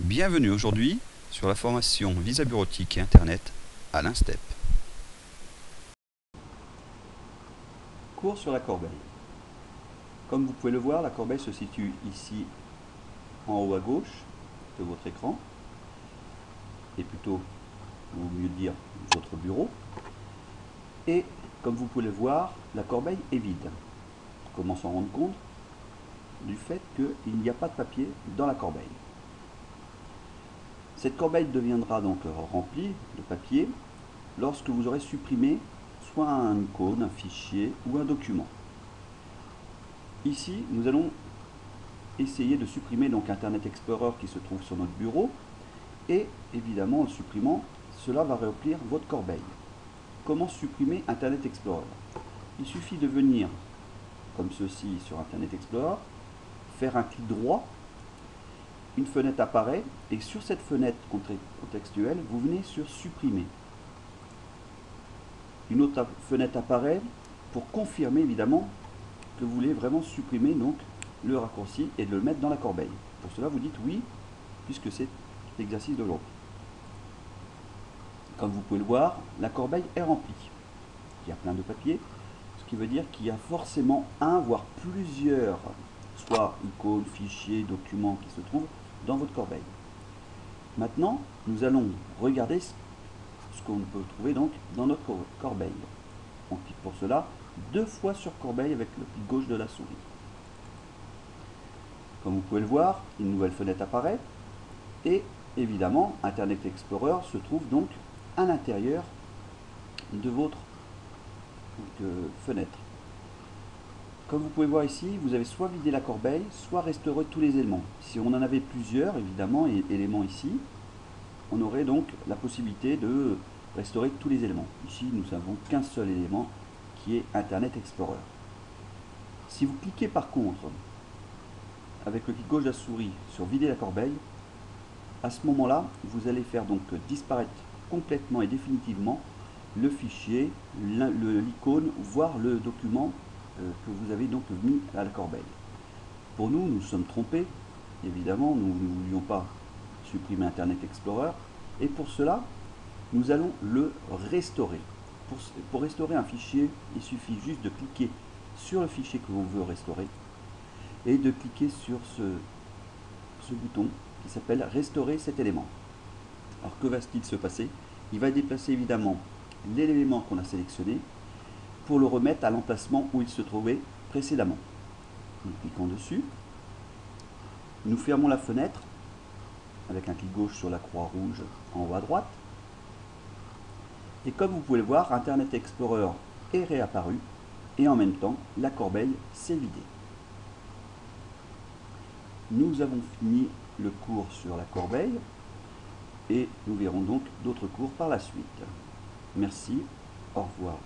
Bienvenue aujourd'hui sur la formation Visa Bureautique et Internet à l'INSTEP. Cours sur la corbeille. Comme vous pouvez le voir, la corbeille se situe ici en haut à gauche de votre écran, et plutôt, ou mieux dire, votre bureau. Et comme vous pouvez le voir, la corbeille est vide. Comment s'en rendre compte? Du fait qu'il n'y a pas de papier dans la corbeille. Cette corbeille deviendra donc remplie de papier lorsque vous aurez supprimé soit une icône, un fichier ou un document. Ici, nous allons essayer de supprimer donc Internet Explorer qui se trouve sur notre bureau, et évidemment en le supprimant, cela va remplir votre corbeille. Comment supprimer Internet Explorer? Il suffit de venir comme ceci sur Internet Explorer, faire un clic droit, une fenêtre apparaît, et sur cette fenêtre contextuelle, vous venez sur supprimer. Une autre fenêtre apparaît pour confirmer évidemment que vous voulez vraiment supprimer donc le raccourci et de le mettre dans la corbeille. Pour cela, vous dites oui, puisque c'est l'exercice d'aujourd'hui. Comme vous pouvez le voir, la corbeille est remplie. Il y a plein de papiers, ce qui veut dire qu'il y a forcément un, voire plusieurs, soit icônes, fichiers, documents qui se trouvent dans votre corbeille. Maintenant, nous allons regarder ce qu'on peut trouver donc dans notre corbeille. On clique pour cela 2 fois sur corbeille avec le clic gauche de la souris. Comme vous pouvez le voir, une nouvelle fenêtre apparaît et évidemment Internet Explorer se trouve donc à l'intérieur de votre fenêtre. Comme vous pouvez voir ici, vous avez soit vidé la corbeille, soit restauré tous les éléments. Si on en avait plusieurs, évidemment, éléments ici, on aurait donc la possibilité de restaurer tous les éléments. Ici, nous n'avons qu'un seul élément qui est Internet Explorer. Si vous cliquez par contre avec le clic gauche de la souris sur vider la corbeille, à ce moment-là, vous allez faire donc disparaître complètement et définitivement le fichier, l'icône, voire le document que vous avez donc mis à la corbeille. Pour nous, nous sommes trompés. Évidemment, nous ne voulions pas supprimer Internet Explorer. Et pour cela, nous allons le restaurer. Pour restaurer un fichier, il suffit juste de cliquer sur le fichier que l'on veut restaurer et de cliquer sur ce bouton qui s'appelle restaurer cet élément. Alors que va-t-il se passer? Il va déplacer évidemment l'élément qu'on a sélectionné pour le remettre à l'emplacement où il se trouvait précédemment. Nous cliquons dessus, nous fermons la fenêtre avec un clic gauche sur la croix rouge en haut à droite, et comme vous pouvez le voir, Internet Explorer est réapparu et en même temps la corbeille s'est vidée. Nous avons fini le cours sur la corbeille et nous verrons donc d'autres cours par la suite. Merci, au revoir.